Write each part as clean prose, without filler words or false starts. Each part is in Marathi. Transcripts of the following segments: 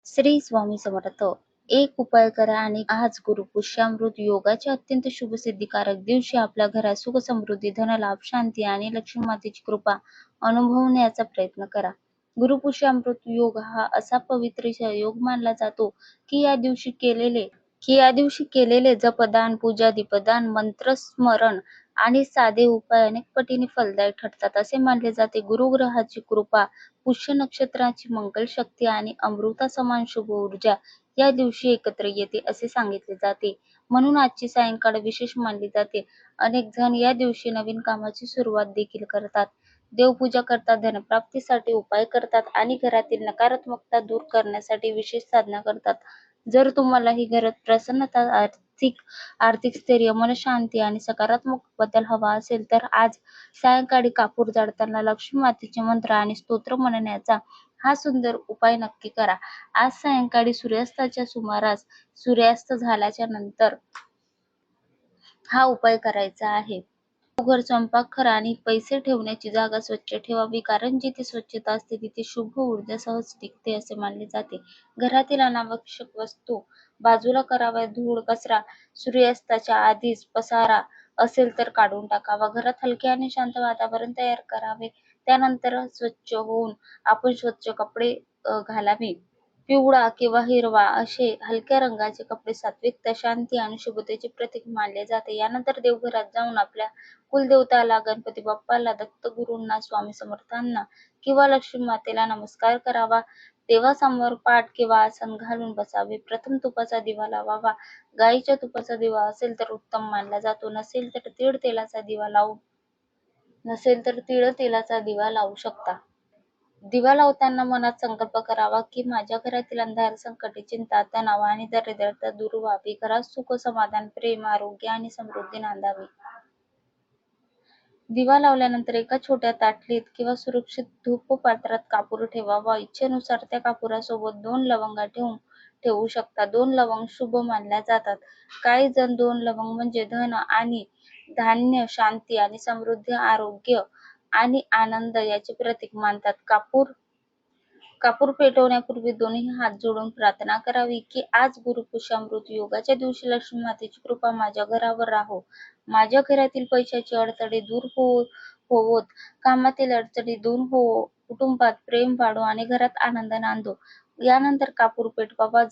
श्री स्वामी समर्थ. एक उपाय करा आणि आज गुरुपुष्यामृत योगाच्या अत्यंत शुभ सिद्धिकारक दिवशी आपल्या घरात सुख समृद्धी धनलाभ शांती आणि लक्ष्मी मातेची कृपा अनुभवण्याचा प्रयत्न करा. गुरुपुष्यामृत योग हा असा पवित्र योग मानला जातो की या दिवशी केलेले जपदान पूजा दीपदान मंत्र स्मरण आणि साधे उपाय अनेक पटीने फलदायी ठरतात असे मानले जाते. गुरुग्रहाची कृपा पुष्य नक्षत्राची मंगल शक्ती आणि अमृता समान शुभ ऊर्जा या दिवशी एकत्र येते असे सांगितले जाते. म्हणून आजची सायंकाळ विशेष मानली जाते. अनेक जण या दिवशी नवीन कामाची सुरुवात देखील करतात, देवपूजा करतात, धनप्राप्तीसाठी उपाय करतात आणि घरातील नकारात्मकता दूर करण्यासाठी विशेष साधना करतात. जर तुम्हाला ही घरात प्रसन्नता, आर्थिक स्थैर्य, मनशांती आणि सकारात्मक बदल हवा असेल तर आज सायंकाळी कापूर जाळताना लक्ष्मी मातेचे मंत्र आणि स्तोत्र म्हणण्याचा हा सुंदर उपाय नक्की करा. आज सायंकाळी सूर्यास्ताच्या सुमारास सूर्यास्त झाल्याच्या नंतर हा उपाय करायचा आहे. घर, स्वयंपाकघर आणि पैसे ठेवण्याची जागा स्वच्छ ठेवावी, कारण जिथे स्वच्छता असते तिथे शुभ ऊर्जा सहज टिकते असे मानले जाते. घरातील अनावश्यक वस्तू बाजूला कराव्या. धूळ, कचरा सूर्यास्ताच्या आधीच पसारा असेल तर काढून टाकावा. घरात हलके आणि शांत वातावरण तयार करावे. त्यानंतर स्वच्छ होऊन आपण स्वच्छ कपडे घालावे. पिवळा किंवा हिरवा असे हलक्या रंगाचे कपडे सात्विकता, शांती आणि शुभतेचे प्रतीक मानले जाते. यानंतर देवघरात जाऊन आपल्या कुलदेवताला, गणपती बाप्पाला, दत्तगुरूंना, स्वामी समर्थांना किंवा लक्ष्मी मातेला नमस्कार करावा. देवासमोर पाट किंवा आसन घालून बसावे. प्रथम तुपाचा दिवा लावावा. गाईच्या तुपाचा दिवा असेल तर उत्तम मानला जातो. नसेल तर तीळ तेलाचा दिवा लावू शकता. दिवा लावताना मनात संकल्प करावा की माझ्या घरातील अंधार, संकटे, चिंता, तणाव आणि दरिद्रता दूर व्हावी. घरात सुख, समाधान, प्रेम, आरोग्य आणि समृद्धी नांदावी. दिवा लावल्यानंतर एका छोट्या ताटलीत किंवा सुरक्षित धूप पात्रात कापूर ठेवावा. इच्छेनुसार त्या कापुरासोबत 2 लवंगा ठेवू शकता. 2 लवंग शुभ मानल्या जातात. काही जण 2 लवंग म्हणजे धन आणि धान्य, शांती आणि समृद्धी, आरोग्य आणि आनंद याचे प्रतीक मानतात. कापूर पेटवण्यापूर्वी दोन्ही हात जोडून प्रार्थना करावी की आज गुरुपुष्यामृत योगाच्या दिवशी लक्ष्मी मातेची कृपा माझ्या घरावर राहो. माझ्या घरातील पैशाची अडथळे दूर होवोत, कामातील अडचणी दूर होवो, कुटुंबात प्रेम वाढो आणि घरात आनंद नांदो. यानंतर कापूर पेटवावा.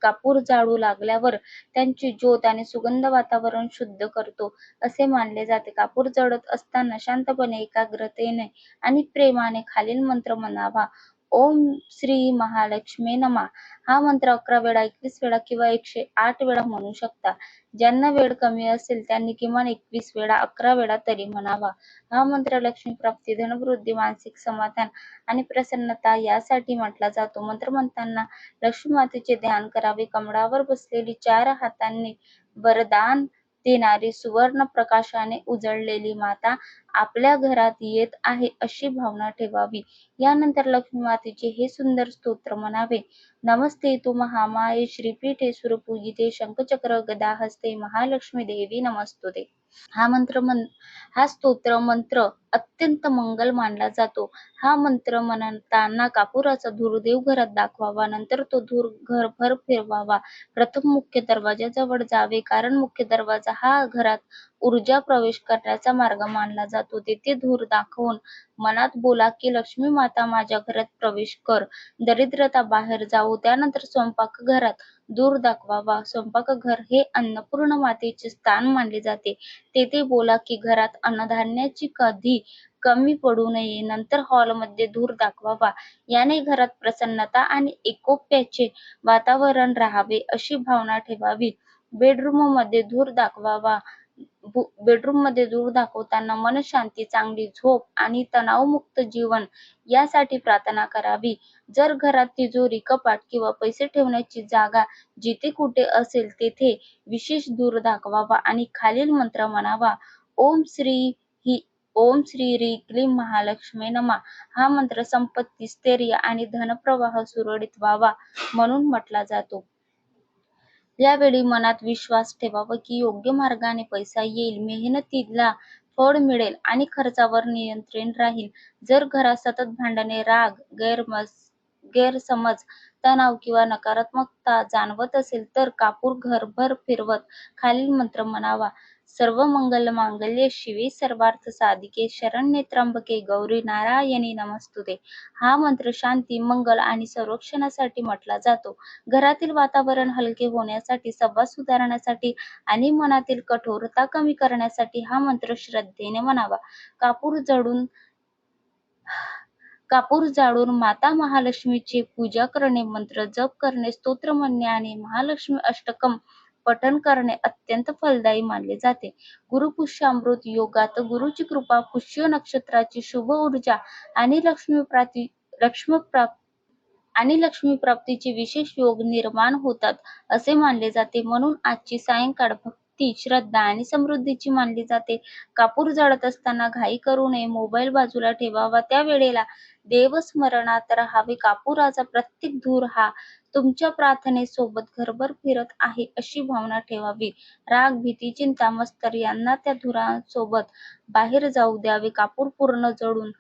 कापूर जाळू लागल्यावर त्यांची ज्योत आणि सुगंध वातावरण शुद्ध करतो असे मानले जाते. कापूर जळत असताना शांतपणे, एकाग्रतेने आणि प्रेमाने खालील मंत्र म्हणावा. ओम श्री महालक्ष्मी नमः. हा मंत्र 11 वेळा, 21 वेळा किंवा 108 वेळा म्हणू शकता. ज्यांना वेळ कमी असेल त्यांनी किमान 21 वेळा, 11 वेळा तरी म्हणावा. हा मंत्र लक्ष्मी प्राप्ती, धनवृद्धी, मानसिक समाधान आणि प्रसन्नता यासाठी म्हटला जातो. मंत्र म्हणताना लक्ष्मी मातेचे ध्यान करावे. कमळावर बसलेली 4 हातांनी वरदान देणारी सुवर्ण प्रकाशाने उजळलेली माता आपल्या घरात येत आहे अशी भावना ठेवावी. यानंतर लक्ष्मी मातेचे हे सुंदर स्तोत्र म्हणावे. नमस्ते तू महामाये श्रीपीठे सुरपूजिते शंखचक्र गदा हस्ते महालक्ष्मी देवी नमस्तुते. हा स्तोत्र मंत्र अत्यंत मंगल मानला जातो. हा मंत्र म्हणताना कापुराचा धूर देवघरात दाखवावा. नंतर तो धूर घरभर फिरवावा. प्रथम मुख्य दरवाजाजवळ जावे, कारण मुख्य दरवाजा हा घरात ऊर्जा प्रवेश करण्याचा मार्ग मानला जातो. तेथे धूर दाखवून मनात बोला की लक्ष्मी माता माझ्या घरात प्रवेश कर, दरिद्रता बाहेर जाऊ. त्यानंतर स्वयंपाकघरात धूर दाखवावा. स्वयंपाकघर हे अन्नपूर्ण मातेचे स्थान मानले जाते. तेथे बोला की घरात अन्नधान्याची कधी कमी पडू नये. नंतर हॉलमध्ये धूर दाखवावा. याने घरात प्रसन्नता आणि एकोप्याचे वातावरण राहावे अशी भावना ठेवावी. बेडरूममध्ये धूर दाखवावा. बेडरूममध्ये धूर दाखवताना मनशांती, चांगली झोप आणि तणावमुक्त जीवन यासाठी प्रार्थना करावी. जर घरात तिजोरी, कपाट किंवा पैसे ठेवण्याची जागा जिथे कुठे असेल तेथे विशेष धूर दाखवावा आणि खालील मंत्र म्हणावा. ओम श्री री क्लीम महालक्ष्मी नमः. हा मंत्र संपत्ती, स्थैर्य आणि धनप्रवाह सुरळीत व्हावा म्हणून म्हटला जातो. यावेळी मनात विश्वास ठेवावा की योग्य मार्गाने पैसा येईल, मेहनतीला फळ मिळेल आणि खर्चावर नियंत्रण राहील. जर घरात सतत भांडणे, राग, गैरसमज, तणाव किंवा नकारात्मकता जाणवत असेल तर कापूर घरभर फिरवत खालील मंत्र म्हणावा. सर्वमंगल मांगल्ये शिवे सर्वार्थ साधिके शरण्ये त्र्यंबके गौरी नारायणी नमस्तुते. हा मंत्र शांती, मंगल आणि संरक्षणासाठी म्हटला जातो. घरातील वातावरण हलके होण्यासाठी, संवाद सुधारण्यासाठी आणि मनातील कठोरता कमी करण्यासाठी हा मंत्र श्रद्धेने म्हणावा. कापूर जळून कापूर जाळून माता महालक्ष्मीची पूजा करणे, मंत्र जप करणे, स्तोत्र म्हणणे आणि महालक्ष्मी अष्टकम पठण करणे अत्यंत फलदायी मानले जाते. गुरुपुष्यामृत योगात गुरुची कृपा, पुष्य नक्षत्राची शुभ ऊर्जा आणि लक्ष्मी प्राप्तीचे विशेष योग निर्माण होतात असे मानले जाते. म्हणून आजची सायंकाळ भक्ती, श्रद्धा आणि समृद्धीची मानली जाते. कापूर जाळत असताना घाई करू नये. मोबाईल बाजूला ठेवावा. त्या वेळेला देवस्मरणात राहावे. कापुराचा प्रत्येक धूर हा तुमच्या प्रार्थनेसोबत घरभर फिरत आहे अशी भावना ठेवावी. राग, भीती, चिंता, मत्सर यांना त्या धुरासोबत बाहेर जाऊ द्यावे. कापूर पूर्ण जळून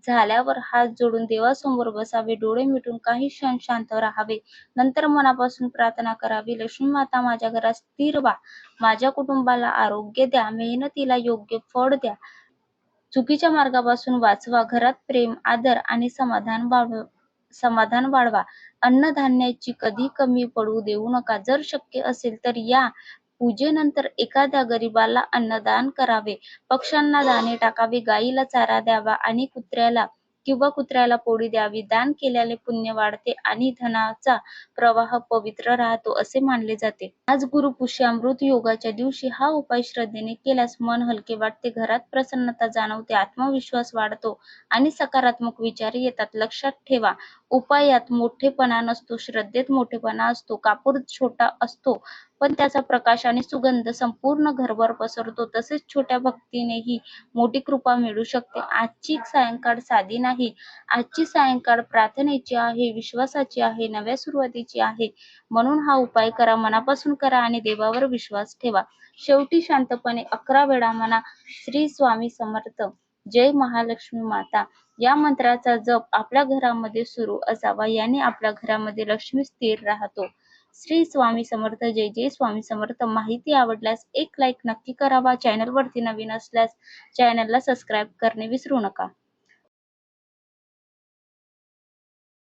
झाल्यावर हात जोडून देवासमोर बसावे. डोळे मिटून काही क्षण शांत राहावे. नंतर मनापासून प्रार्थना करावी. लक्ष्मी माता माझ्या घरात स्थिर व्हा. माझ्या कुटुंबाला आरोग्य द्या. मेहनतीला योग्य फळ द्या. चुकीच्या मार्गापासून वाचवा. घरात प्रेम, आदर आणि समाधान वाढवा. अन्नधान्याची कधी कमी पडू देऊ नका. जर शक्य असेल तर या पूजेनंतर एखाद्या गरिबाला अन्नदान करावे. पक्ष्यांना दाणे टाकावे. गायीला चारा द्यावा आणि कुत्र्याला पोळी द्यावी. दान केल्याने पुण्य वाढते आणि धनाचा प्रवाह पवित्र राहतो असे मानले जाते. आज गुरुपुष्यामृत योगाच्या दिवशी हा उपाय श्रद्धेने केल्यास मन हलके वाटते, घरात प्रसन्नता जाणवते, आत्मविश्वास वाढतो आणि सकारात्मक विचार येतात. लक्षात ठेवा, उपायात मोठेपणा नसतो, श्रद्धेत मोठेपणा असतो. कापूर छोटा असतो पण त्याचा प्रकाश आणि सुगंध संपूर्ण घरभर पसरतो. तसेच छोट्या भक्तीनेही मोठी कृपा मिळू शकते. आजची सायंकाळ साधी नाही. आजची सायंकाळ प्रार्थनेची आहे, विश्वासाची आहे, नव्या सुरुवातीची आहे. म्हणून हा उपाय करा, मनापासून करा आणि देवावर विश्वास ठेवा. शेवटी शांतपणे 11 वेळा म्हणा, श्री स्वामी समर्थ, जय महालक्ष्मी माता. या मंत्राचा जप आपल्या घरामध्ये सुरू असावा. याने आपल्या घरामध्ये लक्ष्मी स्थिर राहतो. श्री स्वामी समर्थ. जय जय स्वामी समर्थ. माहिती आवडल्यास एक लाईक नक्की करावा. चॅनलवरती नवीन असल्यास चॅनलला सबस्क्राईब करणे विसरू नका.